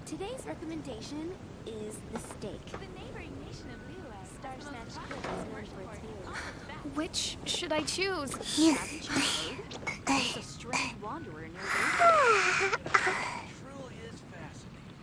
Today's recommendation is the steak. The neighboring nation of Lua Star Snatch Clip is known for its views. Which should I choose? Haven't you heard? There's a strange wanderer near the Truly is fascinating.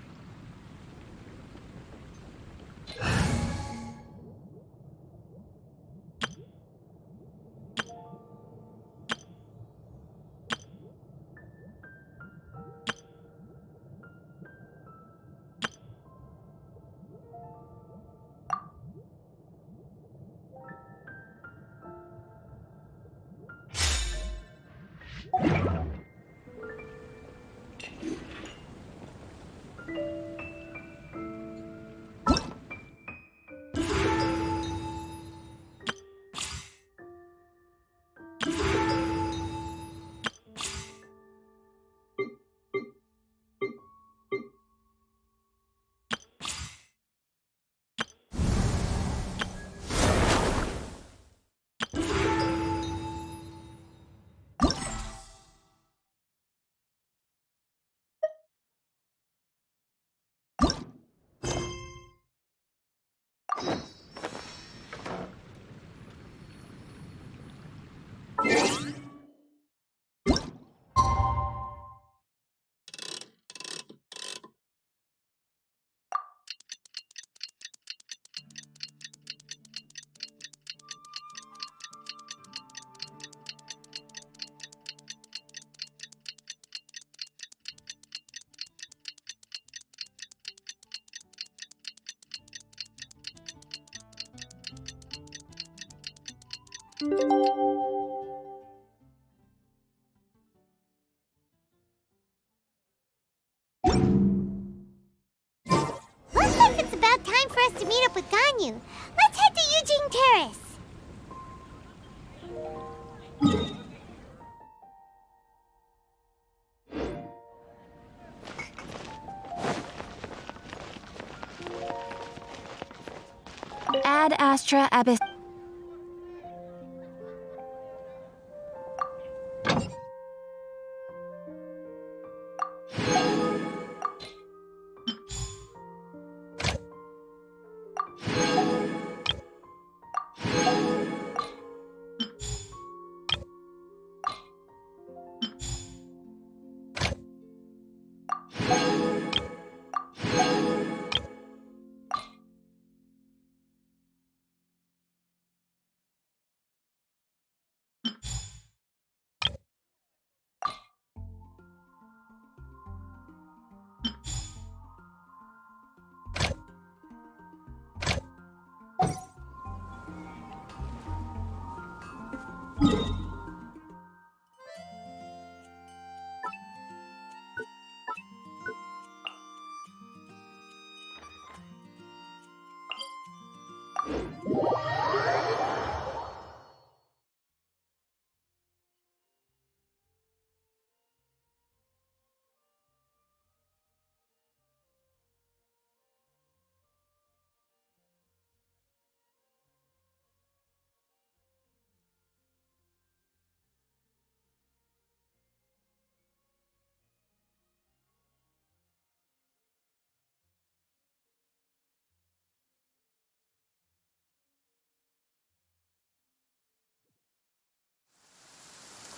Looks like it's about time for us to meet up with Ganyu. Let's head to Eugene Terrace. Ad Astra Abyss.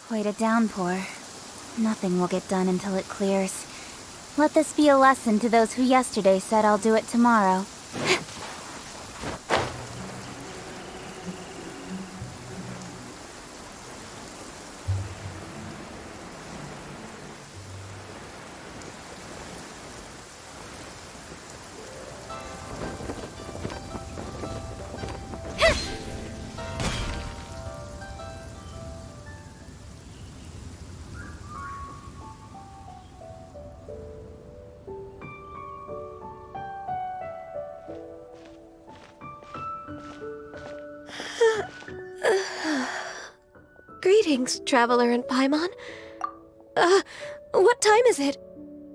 Quite a downpour. Nothing will get done until it clears. Let this be a lesson to those who yesterday said I'll do it tomorrow. Greetings, Traveler and Paimon. What time is it?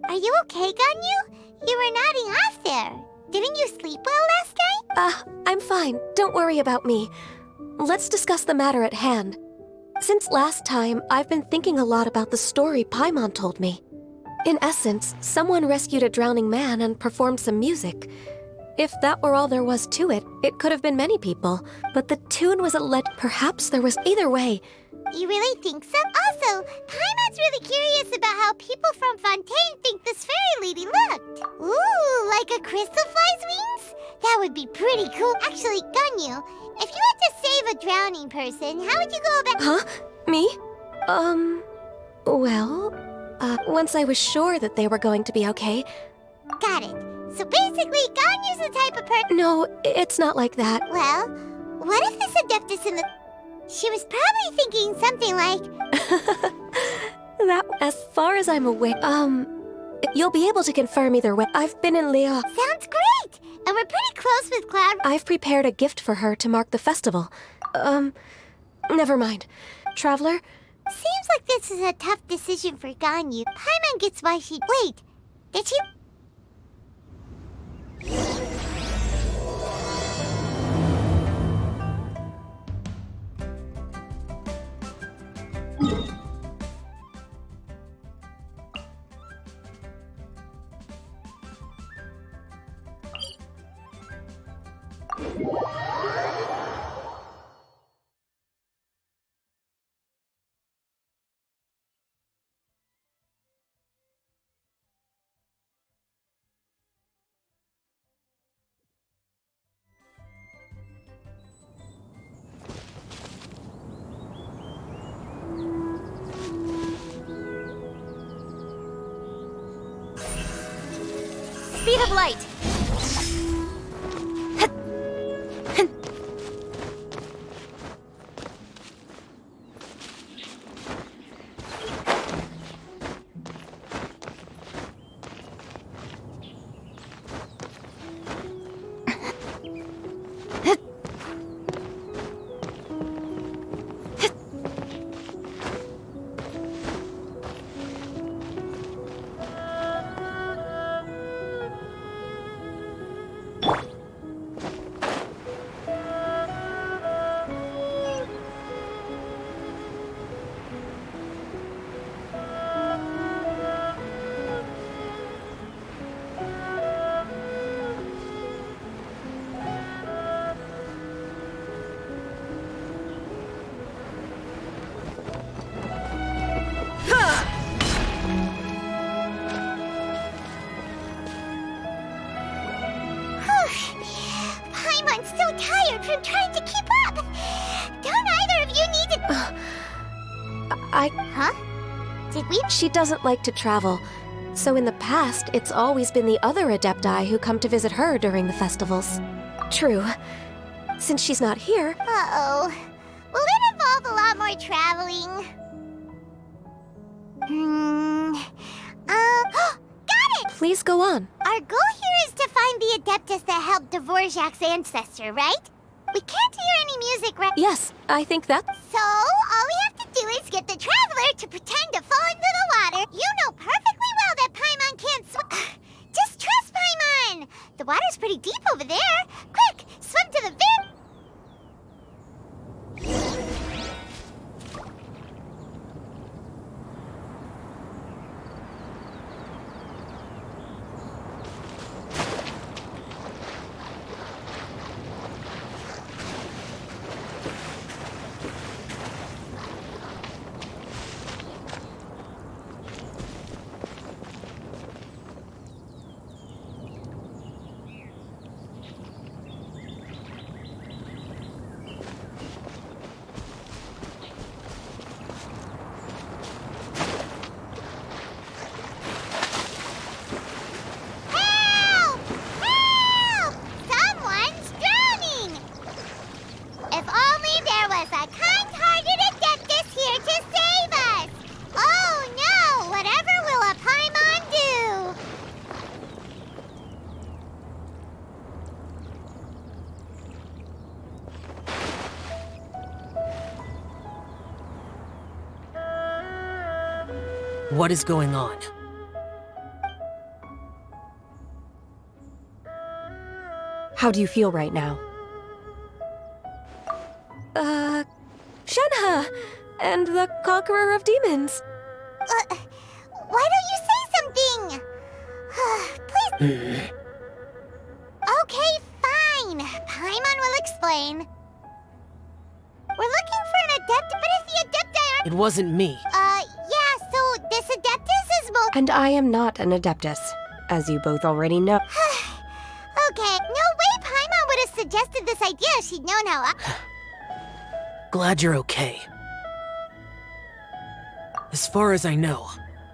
Are you okay, Ganyu? You were nodding off there. Didn't you sleep well last night? I'm fine. Don't worry about me. Let's discuss the matter at hand. Since last time, I've been thinking a lot about the story Paimon told me. In essence, someone rescued a drowning man and performed some music. If that were all there was to it, it could have been many people. But the tune was perhaps there was either way. You really think so? Also, Paimon's really curious about how people from Fontaine think this fairy lady looked. Ooh, like a crystal fly's wings? That would be pretty cool. Actually, Ganyu, if you had to save a drowning person, how would you go about— Huh? Me? Once I was sure that they were going to be okay. Got it. So basically, Ganyu's the type of person— No, it's not like that. Well, what if this Adeptus in the— She was probably thinking something like— As far as I'm aware, you'll be able to confirm either way. I've been in Leo. Sounds great! And we're pretty close with Cloud— I've prepared a gift for her to mark the festival. Never mind. Traveler? Seems like this is a tough decision for Ganyu. Paimon gets why she— Wait, did she— Speed of light! Paimon's so tired from trying to keep up! Don't either of you need to— Huh? Did we— She doesn't like to travel. So in the past, it's always been the other Adepti who come to visit her during the festivals. True. Since she's not here, Uh-oh. Will it involve a lot more traveling? Got it! please go on. Our goal here is to find the Adeptus that helped Dvorak's ancestor, right? We can't hear any music right— Yes, I think that... So, all we have to do is get the Traveler to pretend to fall into the water. You know perfectly well that Paimon can't swim. Just trust Paimon! The water's pretty deep over there. Quick, swim to the very— Help! Help! Someone's drowning! If only there was a kind-hearted Adeptus here to save us! Oh no! Whatever will a Paimon do? What is going on? How do you feel right now? Shenhe! And the Conqueror of Demons! Why don't you say something? Okay, fine. Paimon will explain. We're looking for an adept, but if the adepti aren't... It wasn't me. Yeah, so this adeptus is both... And I am not an adeptus, as you both already know. Okay, no way Paimon would have suggested this idea if she'd known how... Glad you're okay. As far as I know,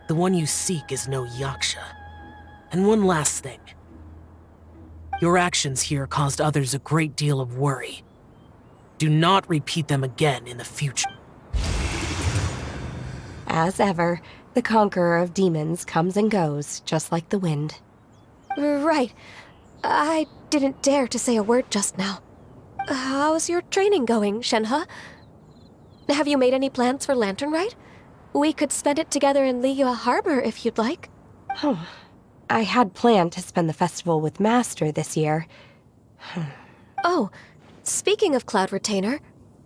the one you seek is no Yaksha. And one last thing. Your actions here caused others a great deal of worry. Do not repeat them again in the future. As ever, the conqueror of demons comes and goes, just like the wind. Right. I didn't dare to say a word just now. How's your training going, Shenhe? Have you made any plans for Lantern Rite? We could spend it together in Liyue Harbor if you'd like. Oh, I had planned to spend the festival with Master this year. Oh, speaking of Cloud Retainer,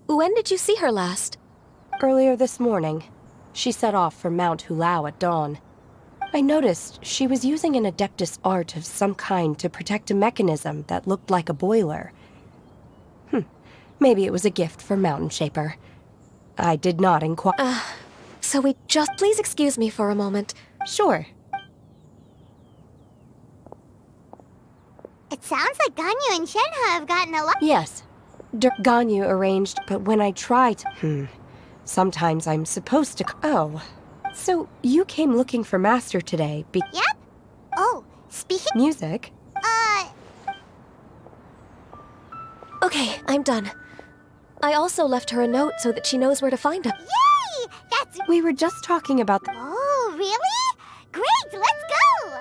when did you see her last? Earlier this morning. She set off for Mount Hulao at dawn. I noticed she was using an Adeptus art of some kind to protect a mechanism that looked like a boiler. Maybe it was a gift for Mountain Shaper. I did not inquire. So we just... Please excuse me for a moment. Sure. It sounds like Ganyu and Shenhe have gotten a lot... Yes. Ganyu arranged, but when I tried... Sometimes I'm supposed to... Oh. So you came looking for Master today Yep. Oh, speaking... Music? Okay, I'm done. I also left her a note so that she knows where to find him. Yay! That's... We were just talking about... Oh, really? Great, let's go!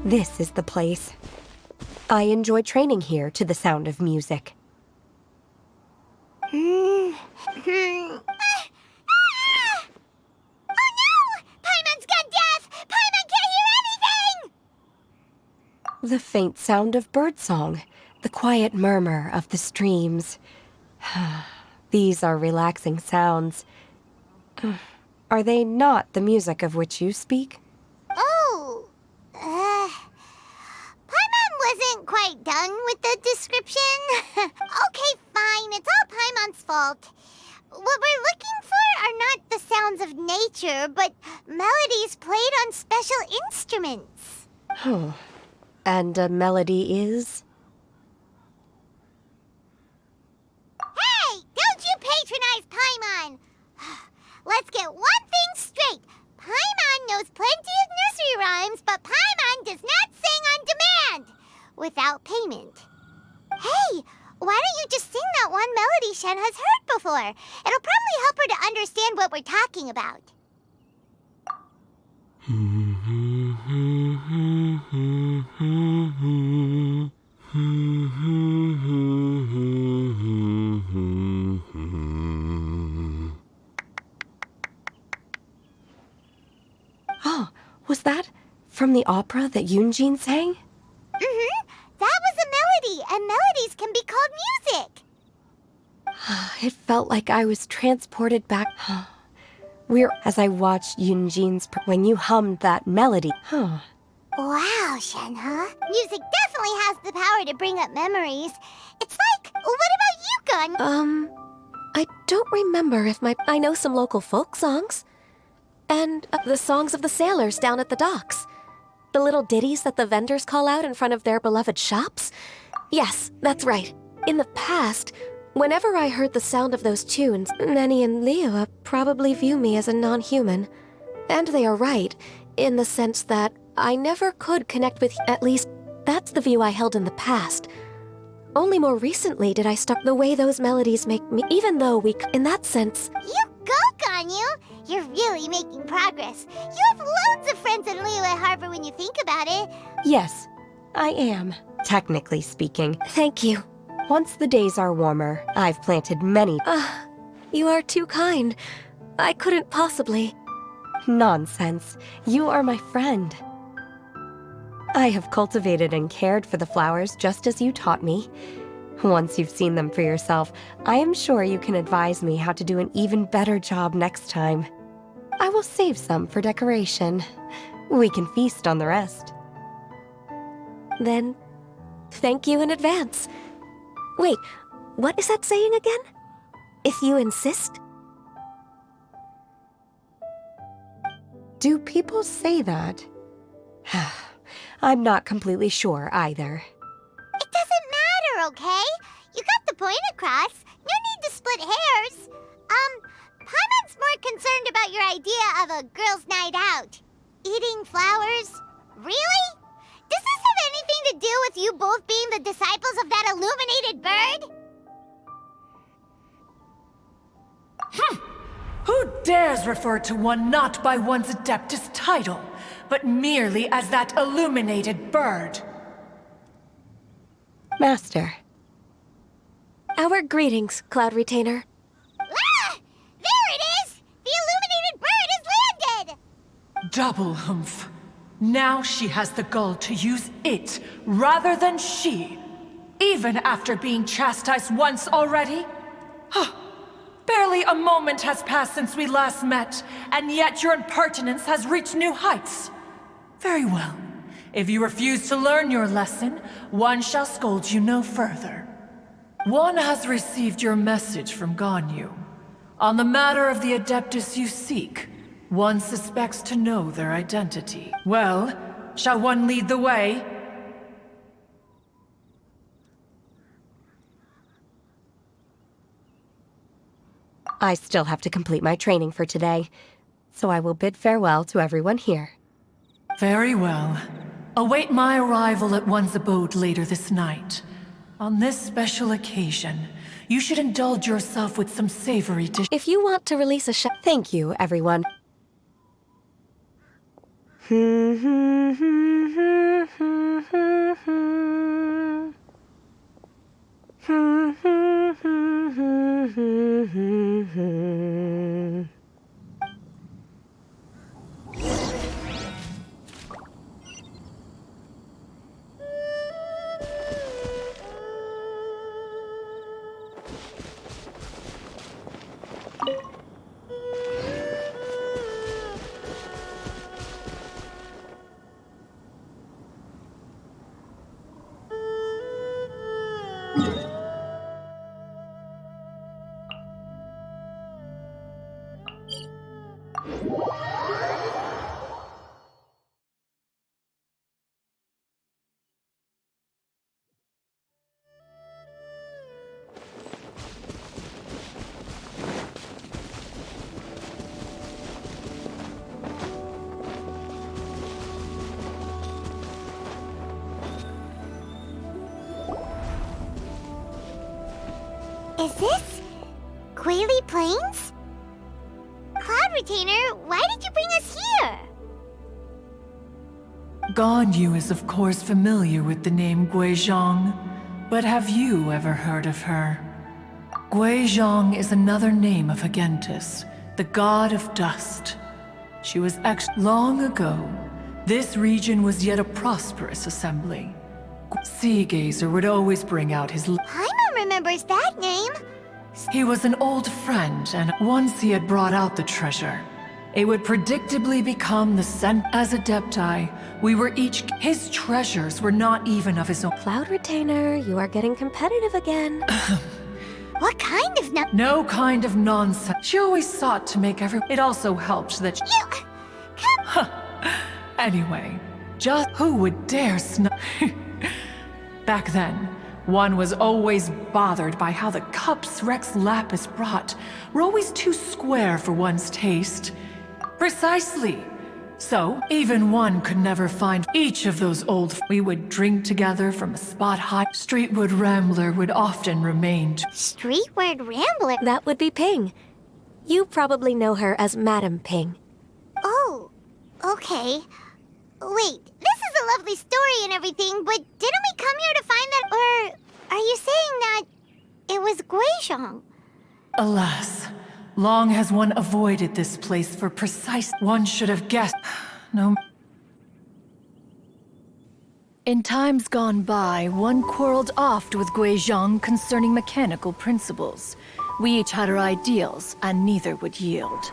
This is the place. I enjoy training here to the sound of music. Oh no! Paimon's gone deaf! Paimon can't hear anything! The faint sound of birdsong, the quiet murmur of the streams. These are relaxing sounds. Are they not the music of which you speak? Oh, Paimon wasn't quite done with the description. Okay, fine, it's all Paimon's fault. What we're looking for are not the sounds of nature, but melodies played on special instruments. Oh. And a melody is? Hey, don't you patronize Paimon! Let's get one thing straight. Paimon knows plenty of nursery rhymes, but Paimon does not sing on demand without payment. Hey, why don't you just sing that one melody Shen has heard before? It'll probably help her to understand what we're talking about. Oh, was that from the opera that Yunjin sang? That was a melody, and melodies can be called music. It felt like I was transported back. As I watched Yunjin's when you hummed that melody. Wow, Shenhe. Music definitely has the power to bring up memories. It's like, what about you, Gun? I don't remember if I know some local folk songs. And the songs of the sailors down at the docks. The little ditties that the vendors call out in front of their beloved shops. Yes, that's right. In the past, whenever I heard the sound of those tunes, Nenny and Liyue probably view me as a non-human. And they are right, in the sense that I never could connect with. At least, that's the view I held in the past. Only more recently did I start the way those melodies make me, even though in that sense. You go, Ganyu! You're really making progress. You have loads of friends in Liyue Harbor when you think about it. Yes, I am, technically speaking. Thank you. Once the days are warmer, I've planted many. You are too kind. I couldn't possibly. Nonsense. You are my friend. I have cultivated and cared for the flowers just as you taught me. Once you've seen them for yourself, I am sure you can advise me how to do an even better job next time. I will save some for decoration. We can feast on the rest. Then, thank you in advance. Wait, what is that saying again? If you insist? Do people say that? I'm not completely sure either. It doesn't matter, okay? You got the point across. No need to split hairs. Paimon's more concerned about your idea of a girls' night out. Eating flowers? Really? Does this have anything to do with you both being the disciples of that illuminated bird? Who dares refer to one not by one's Adeptus title, but merely as that illuminated bird? Master. Our greetings, Cloud Retainer. Ah! There it is! The illuminated bird has landed! Double humph. Now she has the gall to use it rather than she, even after being chastised once already? Barely a moment has passed since we last met, and yet your impertinence has reached new heights. Very well. If you refuse to learn your lesson, one shall scold you no further. One has received your message from Ganyu. On the matter of the Adeptus you seek, one suspects to know their identity. Well, shall one lead the way? I still have to complete my training for today, so I will bid farewell to everyone here. Very well. Await my arrival at one's abode later this night. On this special occasion, you should indulge yourself with some savory dish. If you want to release a Thank you, everyone. Is this Quaily Plains? Cloud Retainer, why did you bring us here? Ganyu is of course familiar with the name Guizhong, but have you ever heard of her? Guizhong is another name of Agentis, the god of dust. She was long ago. This region was yet a prosperous assembly. Seagazer would always bring out his... Paimon remembers that name. He was an old friend, and once he had brought out the treasure, it would predictably become the As Adepti, we were each... His treasures were not even of his own... Cloud Retainer, you are getting competitive again. What kind of No kind of nonsense. She always sought to make It also helped that You... Anyway, just who would dare Back then, one was always bothered by how the cups Rex Lapis brought were always too square for one's taste. Precisely. So, even one could never find each of those old... We would drink together from a spot high. Streetwood Rambler would often remain... Streetward Rambler? That would be Ping. You probably know her as Madam Ping. Oh, okay. Wait, this is a lovely story and everything, but didn't we come here to find that... Or are you saying that it was Guizhong? Alas, long has one avoided this place for precise... One should have guessed... No... In times gone by, one quarreled oft with Guizhong concerning mechanical principles. We each had our ideals, and neither would yield.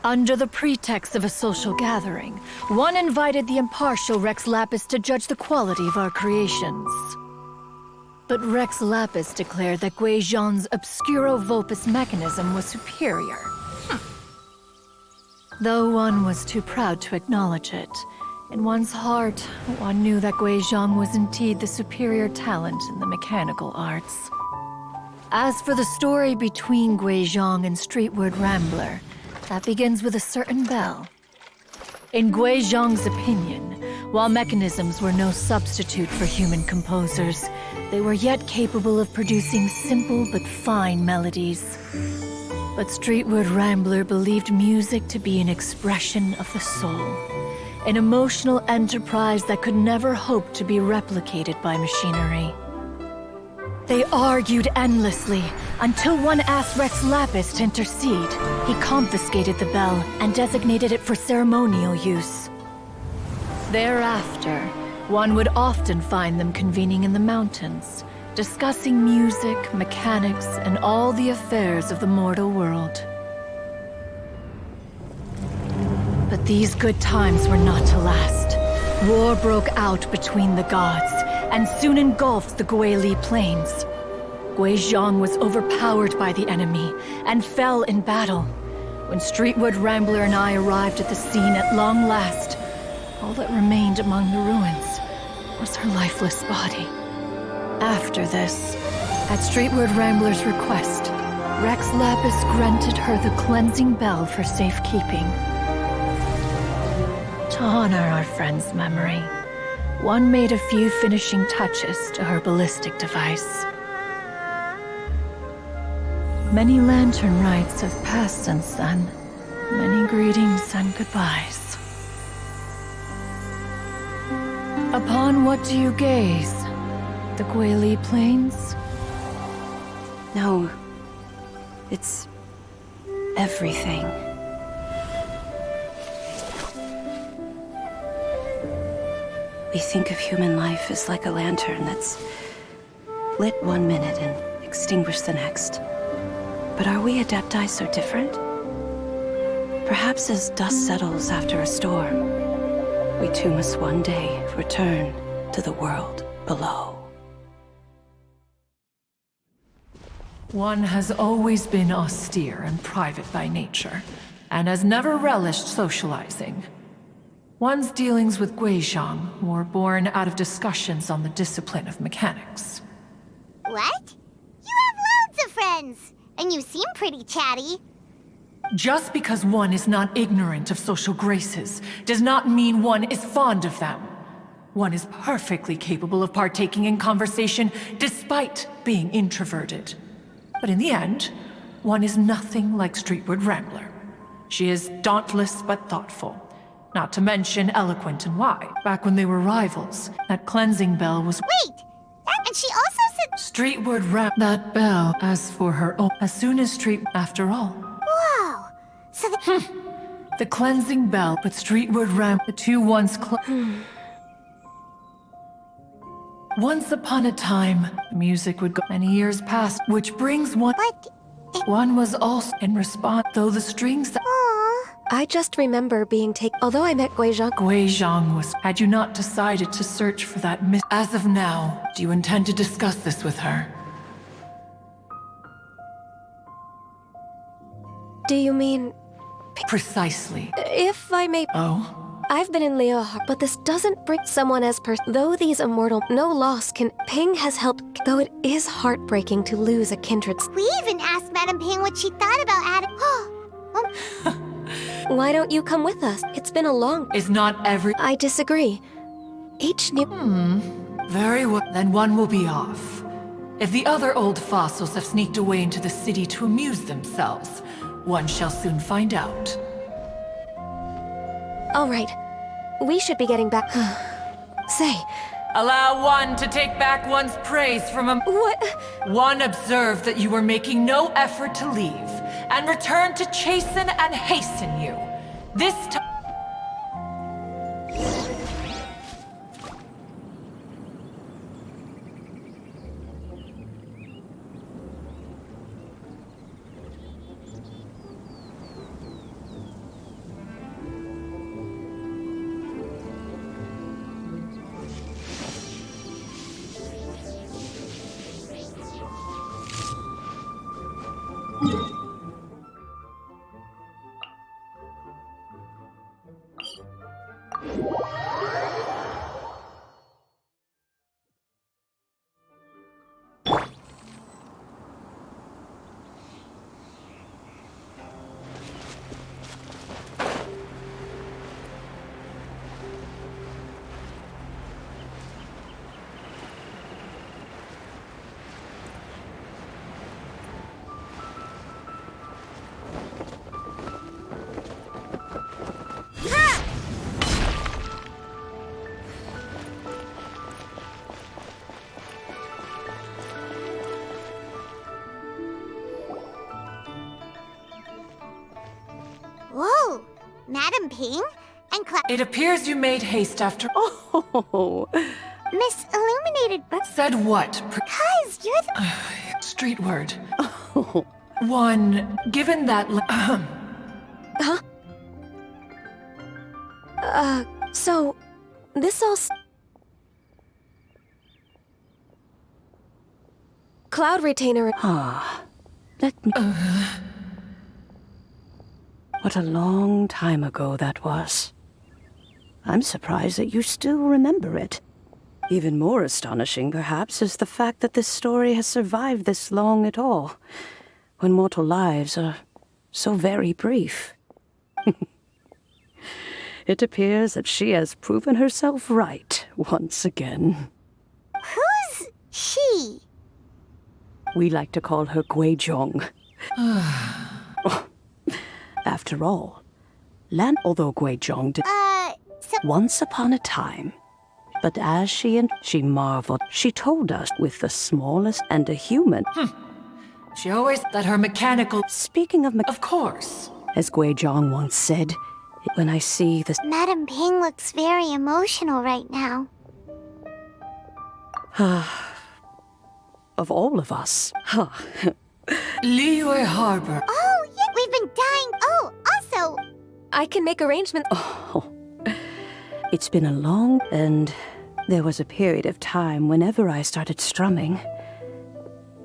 Under the pretext of a social gathering, one invited the impartial Rex Lapis to judge the quality of our creations. But Rex Lapis declared that Guizhong's Obscuro Vulpus mechanism was superior. Though one was too proud to acknowledge it, in one's heart, one knew that Guizhong was indeed the superior talent in the mechanical arts. As for the story between Guizhong and Streetward Rambler, that begins with a certain bell. In Guizhong's opinion, while mechanisms were no substitute for human composers, they were yet capable of producing simple but fine melodies. But Streetward Rambler believed music to be an expression of the soul, an emotional enterprise that could never hope to be replicated by machinery. They argued endlessly, until one asked Rex Lapis to intercede. He confiscated the bell and designated it for ceremonial use. Thereafter, one would often find them convening in the mountains, discussing music, mechanics, and all the affairs of the mortal world. But these good times were not to last. War broke out between the gods, and soon engulfed the Guili Plains. Guizhong was overpowered by the enemy, and fell in battle. When Streetwood Rambler and I arrived at the scene at long last, all that remained among the ruins was her lifeless body. After this, at Streetwood Rambler's request, Rex Lapis granted her the cleansing bell for safekeeping. To honor our friend's memory, one made a few finishing touches to her ballistic device. Many lantern rites have passed since then. Many greetings and goodbyes. Upon what do you gaze? The Guili Plains? No. It's... everything. We think of human life as like a lantern that's lit one minute and extinguished the next. But are we Adepti so different? Perhaps as dust settles after a storm, we too must one day return to the world below. One has always been austere and private by nature, and has never relished socializing. One's dealings with Guizhong were born out of discussions on the discipline of mechanics. What? You have loads of friends, and you seem pretty chatty. Just because one is not ignorant of social graces does not mean one is fond of them. One is perfectly capable of partaking in conversation despite being introverted. But in the end, one is nothing like Streetwood Rambler. She is dauntless but thoughtful. Not to mention eloquent and wise. Back when they were rivals, that cleansing bell was— Wait! And she also said— Streetwood that bell. As for her own— as soon as after all. Whoa! So The cleansing bell, but Streetwood the two once Once upon a time, the music would go— many years past, which brings one— But... One was also in response, though the strings that— Aww. I just remember being although I met Guizhong. Guizhong was— had you not decided to search for that As of now, do you intend to discuss this with her? Do you mean... Precisely. If I may... Oh? I've been in Leo, but this doesn't bring someone as though these immortal, no loss can... Ping has helped, though it is heartbreaking to lose a kindred. We even asked Madame Ping what she thought about adding... Why don't you come with us? It's been a long... Is not every... I disagree. Each new... Very well. Then one will be off. If the other old fossils have sneaked away into the city to amuse themselves, one shall soon find out. All right. We should be getting back... Say... Allow one to take back one's praise from a... What? One observed that you were making no effort to leave, and returned to chasten and hasten you. This time... Whoa! Madame Ping? And It appears you made haste after... Oh, Miss Illuminated... Said what? Cuz, you're the... Street word. One, given that... So... This all... Cloud Retainer... Let me... What a long time ago that was. I'm surprised that you still remember it. Even more astonishing, perhaps, is the fact that this story has survived this long at all, when mortal lives are so very brief. It appears that she has proven herself right once again. Who's she? We like to call her Guizhong. After all, although Guizhong did so... once upon a time, but as she marveled, she told us with the smallest and a human. She always that her mechanical... Speaking of Of course. as Guizhong once said, when I see this... Madame Ping looks very emotional right now. Of all of us. Liyue Harbor. Oh, yeah, we've been dying... Oh, also... I can make arrangements... Oh, it's been a long... And there was a period of time whenever I started strumming.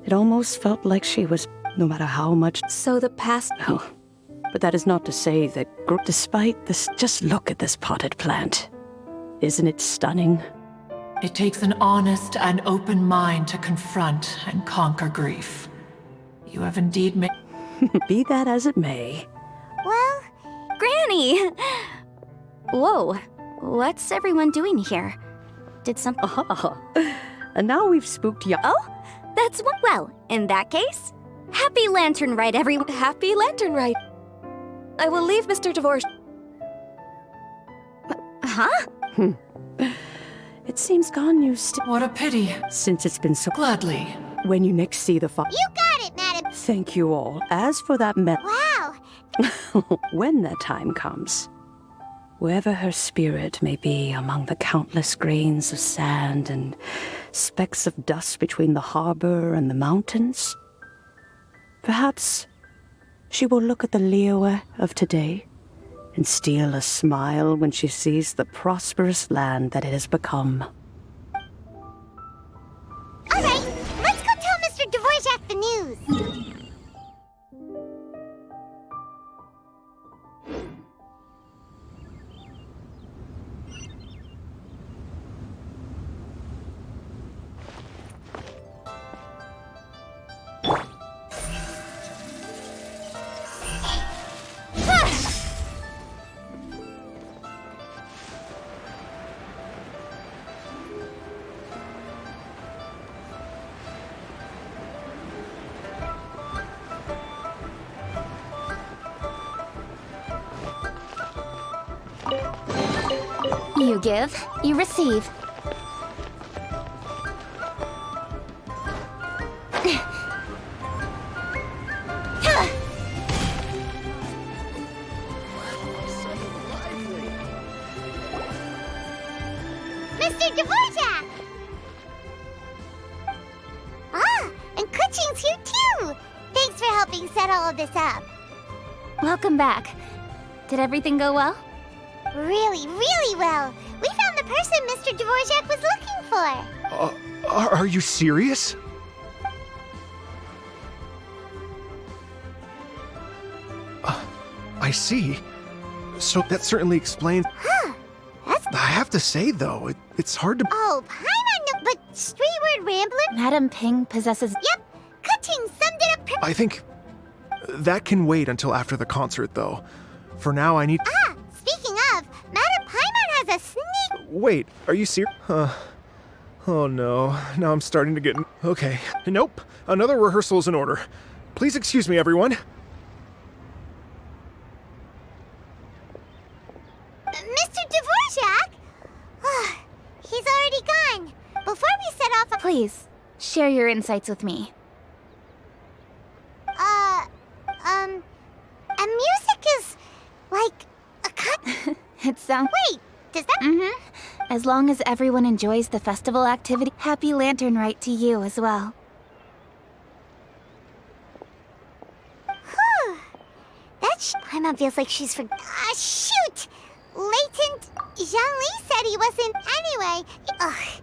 It almost felt like she was, no matter how much... So the past... Oh, but that is not to say that, despite this, just look at this potted plant. Isn't it stunning? It takes an honest and open mind to confront and conquer grief. You have indeed made... Be that as it may. Well... Granny! Whoa, what's everyone doing here? Did something... And now we've spooked ya. Oh, that's what... Well, in that case, happy Lantern Rite, everyone. Happy Lantern Rite. I will leave Mr. Divorce. Huh? It seems gone you still... What a pity. Since it's been so... Gladly. When you next see the You got it, Madam... Thank you all. As for that Wow! when that time comes, wherever her spirit may be among the countless grains of sand and specks of dust between the harbor and the mountains, perhaps she will look at the Liyue of today and steal a smile when she sees the prosperous land that it has become. All right, let's go tell Mr. Dvorak the news. You give, you receive. Mr. Dvorak! Ah, and Kuching's here too! Thanks for helping set all of this up. Welcome back. Did everything go well? Really, really well. We found the person Mr. Dvorak was looking for. Are you serious? I see. So that certainly explains. Huh, that's... I have to say, though, it's hard to. Oh, Paimon, no, but Streetward Rambler? Madam Ping possesses... Yep, Kuching summed it up I think that can wait until after the concert, though. For now, I need. Ah, speaking of, Madam Paimon has a sneak... Wait, are you serious? Oh no, now I'm starting to get. Okay. Nope, another rehearsal is in order. Please excuse me, everyone. Mr. Dvorak? He's already gone. Before we set off... Please, share your insights with me. And music is like a cut. It sounds... Wait, does that... Mm-hmm. As long as everyone enjoys the festival activity, happy Lantern Rite to you as well. Whew. Paimon feels like she's for... shoot! Latent... Jean-Lee said he wasn't... Anyway... Ugh.